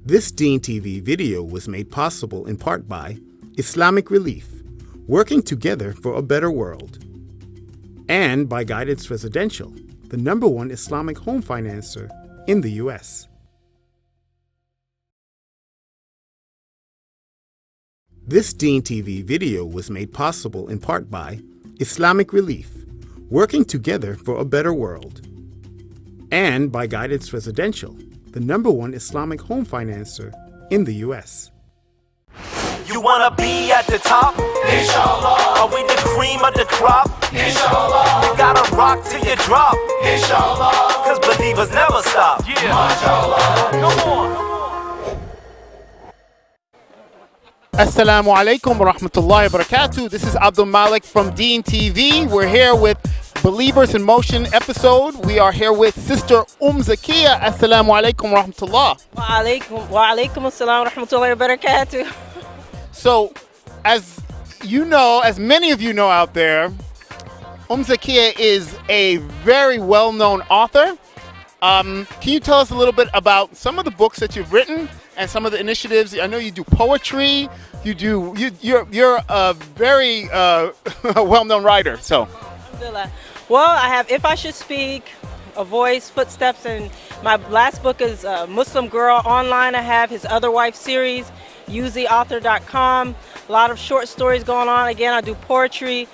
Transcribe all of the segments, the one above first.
This DeenTV video was made possible in part by Islamic Relief, working together for a better world, and by Guidance Residential, the #1 Islamic home financer in the U.S. This DeenTV video was made possible in part by Islamic Relief, working together for a better world, and by Guidance Residential, the #1 Islamic home financer in the U.S. You wanna be at the top? Inshallah. Are we the cream of the crop? Inshallah. You gotta rock till you drop. Inshallah. Cause believers never stop. Yeah. MashaAllah. Come on. Assalamu alaikum wa rahmatullahi wa barakatuh. This is Abdul-Malik from DeenTV. We're here with Believers in Motion episode. We are here with Sister Zakiyyah. Assalamu alaikum wa rahmatullah. Wa alaikum assalam wa rahmatullahi wa barakatuh. So, as you know, as many of you know out there, Zakiyyah is a very well-known author. Can you tell us a little bit about some of the books that you've written and some of the initiatives? I know you do poetry. You're a very well-known writer. So, well, I have If I Should Speak, A Voice, Footsteps, and my last book is Muslim Girl. Online, I have his Other Wife series, uziauthor.com. A lot of short stories going on. Again, I do poetry,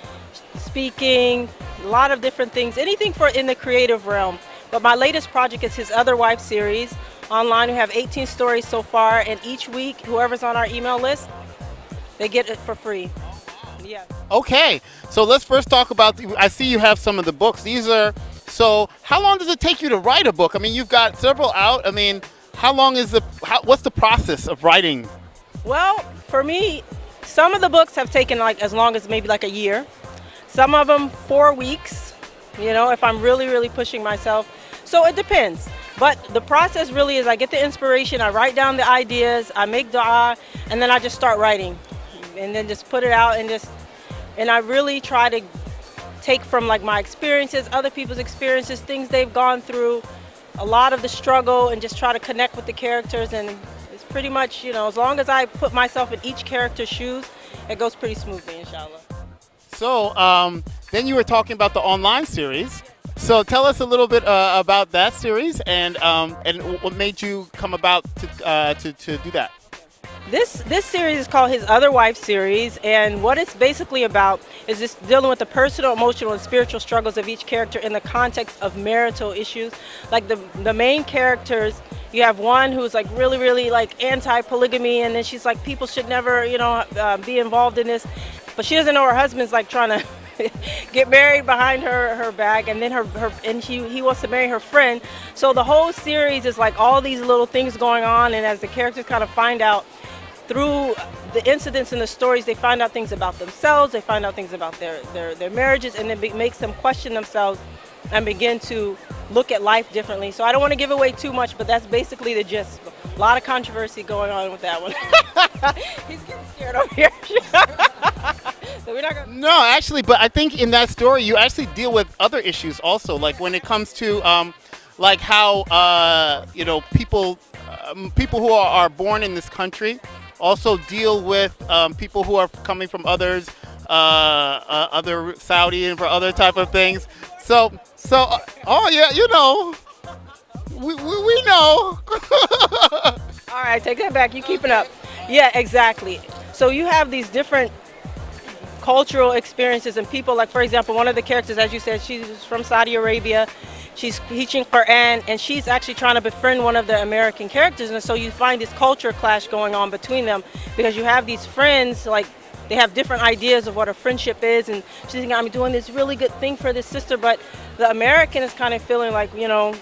speaking, a lot of different things, anything for in the creative realm. But my latest project is his Other Wife series. Online, we have 18 stories so far, and each week, whoever's on our email list, they get it for free. Yeah. Okay, so let's first talk about, I see you have some of the books. So how long does it take you to write a book? I mean, you've got several out. I mean, what's the process of writing? Well, for me, some of the books have taken like as long as maybe like a year. Some of them 4 weeks, you know, if I'm really, really pushing myself. So it depends. But the process really is I get the inspiration, I write down the ideas, I make dua, and then I just start writing. And then just put it out and I really try to take from like my experiences, other people's experiences, things they've gone through, a lot of the struggle, and just try to connect with the characters. And it's pretty much, you know, as long as I put myself in each character's shoes, it goes pretty smoothly, inshallah. So then you were talking about the online series. So tell us a little bit about that series and what made you come about to do that. This series is called his Other Wife series, and what it's basically about is just dealing with the personal, emotional, and spiritual struggles of each character in the context of marital issues. Like the main characters, you have one who's like really, really like anti-polygamy, and then she's like, people should never, you know, be involved in this, but she doesn't know her husband's like trying to get married behind her back, and then he wants to marry her friend. So the whole series is like all these little things going on, and as the characters kind of find out through the incidents in the stories, they find out things about themselves, they find out things about their marriages, and it makes them question themselves and begin to look at life differently. So I don't want to give away too much, but that's basically the gist. A lot of controversy going on with that one. He's getting scared over here. So we're not gonna... No, actually, but I think in that story you actually deal with other issues also, like when it comes to like how you know, people who are born in this country also deal with people who are coming from other Saudi and for other type of things. So oh yeah, you know, we know. All right, take that back. You keeping up? Yeah, exactly. So you have these different cultural experiences and people, like for example, one of the characters, as you said, she's from Saudi Arabia. She's teaching Quran, and she's actually trying to befriend one of the American characters, and so you find this culture clash going on between them because you have these friends, like they have different ideas of what a friendship is, and she's thinking, I'm doing this really good thing for this sister, but the American is kind of feeling like, you know,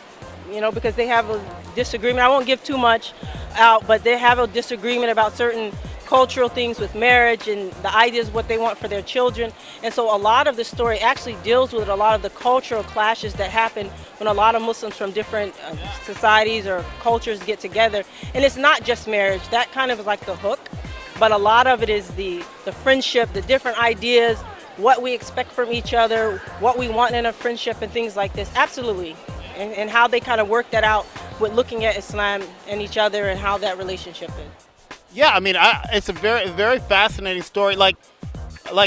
because they have a disagreement. I won't give too much out, but they have a disagreement about certain cultural things with marriage and the ideas what they want for their children. And so a lot of the story actually deals with a lot of the cultural clashes that happen when a lot of Muslims from different societies or cultures get together. And it's not just marriage, that kind of is like the hook, but a lot of it is the friendship, the different ideas, what we expect from each other, what we want in a friendship and things like this. Absolutely. And how they kind of work that out with looking at Islam and each other and how that relationship is. Yeah, I mean, it's a very fascinating story. Like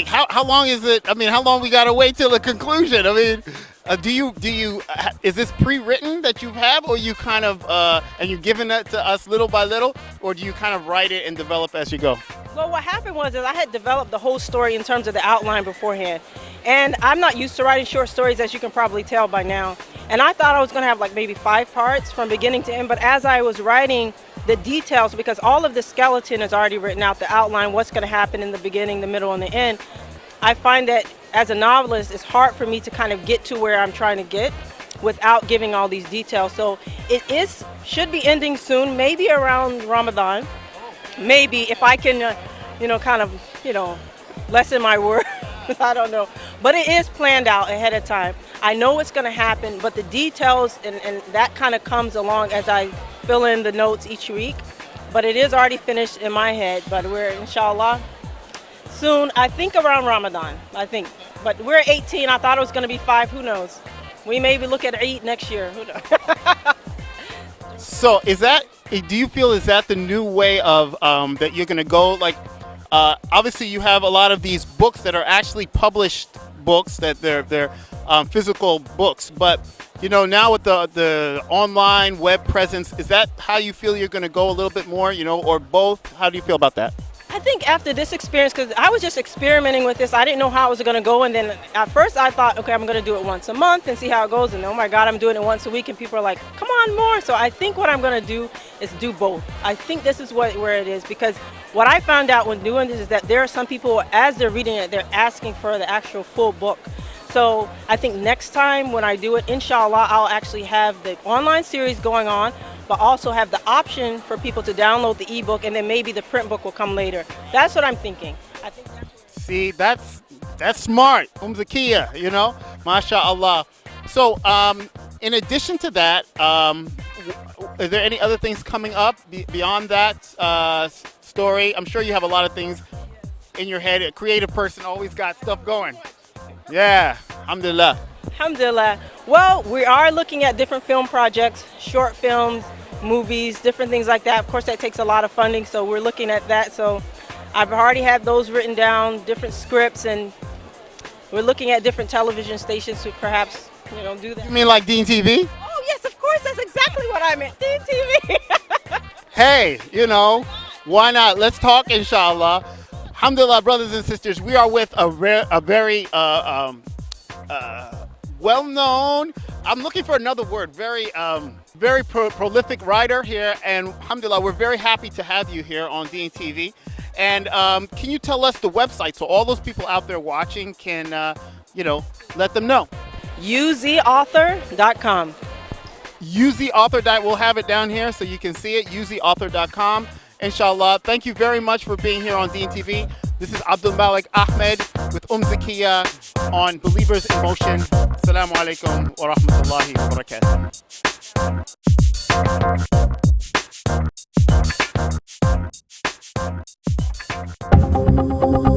how long is it? I mean, how long we gotta wait till the conclusion? I mean, do you is this pre-written that you have, or you kind of and you're giving that to us little by little, or do you kind of write it and develop as you go? Well, what happened was is I had developed the whole story in terms of the outline beforehand. And I'm not used to writing short stories, as you can probably tell by now. And I thought I was going to have like maybe 5 parts from beginning to end. But as I was writing the details, because all of the skeleton is already written out, the outline, what's going to happen in the beginning, the middle, and the end, I find that as a novelist, it's hard for me to kind of get to where I'm trying to get without giving all these details. So should be ending soon, maybe around Ramadan. Maybe if I can, lessen my words. I don't know. But it is planned out ahead of time. I know what's going to happen, but the details and that kind of comes along as I fill in the notes each week. But it is already finished in my head. But we're, inshallah, soon, I think around Ramadan, I think. But we're 18. I thought it was going to be 5. Who knows? We maybe look at Eid next year. Who knows? So do you feel is that the new way of that you're going to go? Like, obviously you have a lot of these books that are actually published books, that they're physical books, but now with the online web presence, is that how you feel you're going to go a little bit more, or both? How do you feel about that? I think after this experience, because I was just experimenting with this, I didn't know how it was going to go. And then at first I thought, okay, I'm going to do it once a month and see how it goes. And oh my God, I'm doing it once a week. And people are like, come on, more. So I think what I'm going to do is do both. I think this is where it is, because what I found out when doing this is that there are some people, as they're reading it, they're asking for the actual full book. So I think next time when I do it, inshallah, I'll actually have the online series going on, but also have the option for people to download the ebook, and then maybe the print book will come later. That's what I'm thinking. I think See, that's smart, Zakiyyah, mashallah. So, in addition to that, are there any other things coming up beyond that story? I'm sure you have a lot of things in your head. A creative person always got stuff going. Yeah, alhamdulillah. Alhamdulillah. Well, we are looking at different film projects, short films, movies, different things like that. Of course, that takes a lot of funding, so we're looking at that. So I've already had those written down, different scripts, and we're looking at different television stations to perhaps, do that. You mean like DeenTV? Oh, yes, of course. That's exactly what I meant. DeenTV. Hey, why not? Let's talk, inshallah. Alhamdulillah, brothers and sisters, we are with a very well-known, I'm looking for another word, very prolific writer here, and alhamdulillah, we're very happy to have you here on DeenTV. And can you tell us the website so all those people out there watching can, let them know? uzauthor.com. uzauthor. We'll have it down here so you can see it, uzauthor.com. Inshallah. Thank you very much for being here on DeenTV. This is Abdul-Malik Ahmed with Zakiyyah on Believers in Motion. Assalamu alaikum wa rahmatullahi wa barakatuh.